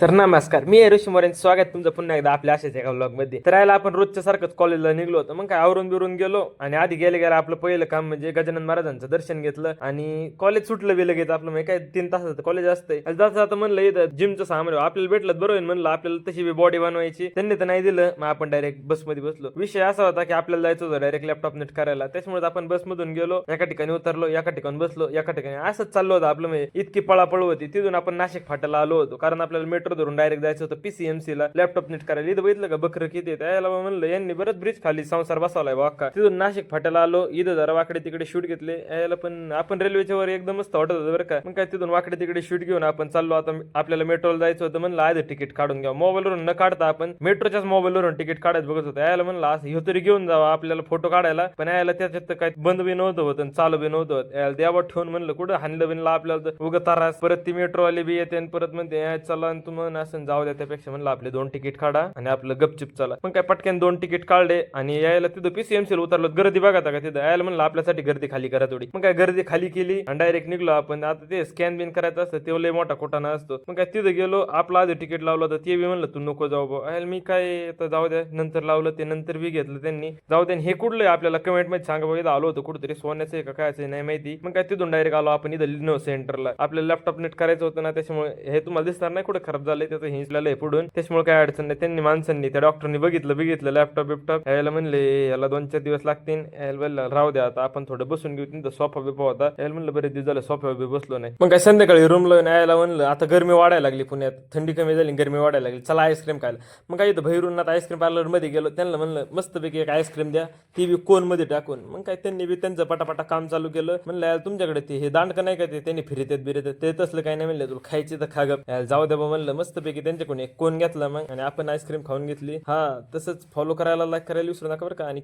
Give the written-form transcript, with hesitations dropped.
तर नमस्कार, मी ऋषी मोरेन. स्वागत तुमचं पुन्हा एकदा आपल्या अशाच एका व्लॉग मध्ये. तर यायला आपण रोजच्या सारखंच कॉलेजला निघलो होतो. मग काय आवरून बिरून गेलो आणि आधी गेले गेले आपलं पहिलं काम म्हणजे गजानन महाराजांचं दर्शन घेतलं आणि कॉलेज सुटलं बी लगेच. आपलं म्हणजे काय 3 तासाचं कॉलेज असतंय. जाता जाता म्हणलं इथं जिमचं सामान आपल्याला भेटलं बरं होईल म्हणलं. आपल्याला तशी बी बॉडी बनवायची, त्यांनी तर नाही दिलं. मग आपण डायरेक्ट बसमध्ये बसलो. विषय असा होता की आपल्याला जायचं होतं डायरेक्ट लॅपटॉप नेट करायला. त्याच्यामुळे आपण बसमधून गेलो, एका ठिकाणी उतरलो, एका ठिकाणी बसलो, एका ठिकाणी असंच चाललो होतं आपलं. म्हणजे इतकी पळापळ होती. तिथून आपण नाशिक फाट्याला आलो होतो, कारण आपल्याला मेट्रो धरून डायरेक्ट जायचं होतं पीसीएमसी ला लॅपटॉप नीट करायला. इथं बघितलं का बकर किती त्याला म्हणलं यांनी बरंच ब्रिज खाली संसार बसवलाय वाक्का. तिथून नाशिक फाट्याला आलो, इथं जरा वाकडे तिकडे शूट घेतले. यायला पण आपण रेल्वेच्या वर एकदम मस्त वाटत होतं बरं का. मग काय तिथून वाकडे तिकडे शूट घेऊन आपण चाललो. आता आपल्याला मेट्रोला जायचं होतं, म्हणलं आधी तिकीट काढून घ्या. मोबाईलवरून न काढता आपण मेट्रोच्याच मोबाईलवरून तिकीट काढायचं बघत होतं. यायला म्हणलं असं ह्यो तरी घेऊन जावा आपल्याला फोटो काढायला. पण यायला त्याच्यात काय बंद बी नव्हतं होत आणि चालू बी नव्हतं होत. यायला देवा ठेवून म्हणलं कुठं हाणलं बिनलं आपल्याला उगं तारास. परत ती मेट्रोवाली बी येते आणि परत म्हणते चला तुम्हाला असं जाऊ द्या. त्यापेक्षा म्हणलं आपले 2 तिकीट काढा आणि आपलं गपचिप चला. पण काय पटक्यान 2 तिकीट काढले आणि यायला तिथं पीसीएमसी उतरलो. गर्दी बघा का तिथं. यायला म्हणलं आपल्यासाठी गर्दी खाली करा थोडी. मग काय गर्दी खाली केली आणि डायरेक्ट निघलो आपण. आता ते स्कॅन बिन करायचं असतं, ते लय मोठा कोटाना असतो. मग काय तिथं गेलो, आपलं आधी तिकीट लावलं होतं, ते बी म्हणलं तू नको जाऊ बा. यायला मी काय तर जाऊ द्या, नंतर लावलं ते, नंतर बी घेतलं त्यांनी. जाऊ द्या. हे कुठलं आपल्याला कमेंट मध्ये सांगा बघा. आलो होतो कुठेतरी सोन्याचं आहे का काय नाही माहिती. मग काय तिथून डायरेक्ट आलो आपण इथं लिनो सेंटरला. आपल्याला लॅपटॉप नेट करायचं होतं ना, त्याच्यामुळे हे तुम्हाला दिसणार नाही कुठे खराब झालंय, त्याचं हिंचलेलं आहे पुढून. त्याच्यामुळे काय अडचण नाही. त्यांनी माणसांनी त्या डॉक्टरनी बघितलं लॅपटॉप बिपटॉप. यायला म्हणले याला 2-4 दिवस लागतील. यायला म्हणलं राहू द्या, आता आपण थोडं बसून घेऊ. तिथं सोफा बिफा होता. यायला म्हणलं बरेच दिवस झालं सोफा बी बसलो नाही. मग काय संध्याकाळी रूमला यायला म्हणलं आता गरमी वाढायला लागली पुण्यात, थंडी कमी झाली, गरमी वाढायला लागली, चला आईस्क्रीम खायला. मग काय इथं भैरून आता आईस्क्रीम पार्लर मध्ये गेलो. त्यांना म्हणलं मस्तपैकी एक आईस्क्रीम द्या, ती बी कोन मध्ये टाकून. मग काय त्यांनी बी त्यांचं पटापटा काम चालू केलं. म्हणलं यार तुमच्याकडे ते हे दांडकं नाही का ते त्यांनी फिरतात बिरतात ते तसलं काही नाही. म्हणलं तुला खायची तर खा गप. जाऊ द्या बा म्हणलं. मस्तपैकी त्यांच्याकडून एक कोन घेतला मग आणि आपण आईस्क्रीम खाऊन घेतली. हा, तसंच फॉलो करायला, लाईक करायला विसरू नका बरं का. आणि